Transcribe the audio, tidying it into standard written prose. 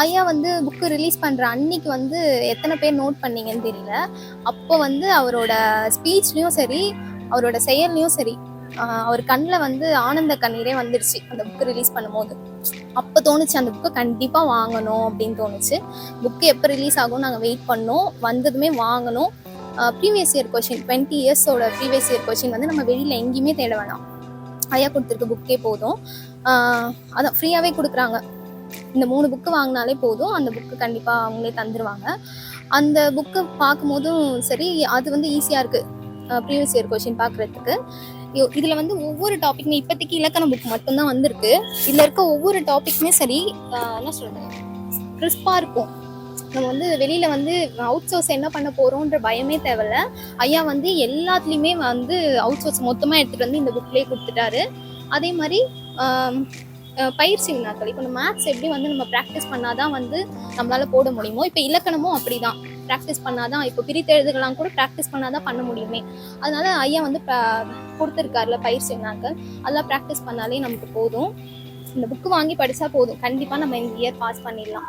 ஐயா வந்து book release பண்ணுற அன்னைக்கு வந்து எத்தனை பேர் நோட் பண்ணீங்கன்னு தெரியல. அப்போ வந்து அவரோட ஸ்பீச்லேயும் சரி, அவரோட செயல்லையும் சரி, அவர் கண்ணில் வந்து ஆனந்த கண்ணீரே வந்துடுச்சு அந்த புக்கு ரிலீஸ் பண்ணும்போது. அப்போ தோணுச்சு அந்த புக்கை கண்டிப்பாக வாங்கணும் அப்படின்னு தோணுச்சு. புக்கு எப்போ ரிலீஸ் ஆகும் நாங்கள் வெயிட் பண்ணோம். வந்ததுமே வாங்கணும். ப்ரீவியஸ் இயர் கொஷின் 20 இயர்ஸோட ப்ரீவியஸ் இயர் கொஷின் வந்து நம்ம வெளியில் எங்கேயுமே தேட வேணாம், ஐயா கொடுத்துருக்க புக்கே போதும். அதான் ஃப்ரீயாகவே கொடுக்குறாங்க. இந்த 3 புக்கு வாங்கினாலே போதும், அந்த புக்கு கண்டிப்பாக அவங்களே தந்துடுவாங்க. அந்த புக்கு பார்க்கும்போதும் சரி, அது வந்து ஈஸியாக இருக்குது ப்ரீவியஸ் இயர் கொஷின் பார்க்குறதுக்கு. இதில் வந்து ஒவ்வொரு டாப்பிக்குமே இப்போதைக்கு இலக்கண புக் மட்டும்தான் வந்திருக்கு. இதில் இருக்க ஒவ்வொரு டாப்பிக்குமே சரி, என்ன சொல்கிறது, கிறிஸ்பாக இருக்கும். நம்ம வந்து வெளியில் வந்து அவுட் சோர்ஸ் என்ன பண்ண போகிறோன்ற பயமே தேவையில்ல. ஐயா வந்து எல்லாத்துலேயுமே வந்து அவுட் சோர்ஸ் மொத்தமாக எடுத்துகிட்டு வந்து இந்த புக்லேயே கொடுத்துட்டாரு. அதே மாதிரி பயிற்சி வினாக்கள், இப்போ நம்ம மேத்ஸ் எப்படி வந்து நம்ம ப்ராக்டிஸ் பண்ணாதான் வந்து நம்மளால போட முடியுமோ, இப்போ இலக்கணமும் அப்படிதான், ப்ராக்டிஸ் பண்ணாதான், இப்போ பிரித்தெழுதுகளாம் கூட ப்ராக்டிஸ் பண்ணாதான் பண்ண முடியுமே. அதனால ஐயா வந்து கொடுத்துருக்காருல பயிற்சி வினாக்கள், அதெல்லாம் ப்ராக்டிஸ் பண்ணாலே நமக்கு போதும். இந்த புக்கு வாங்கி படித்தா போதும், கண்டிப்பாக நம்ம இந்த இயர் பாஸ் பண்ணிடலாம்.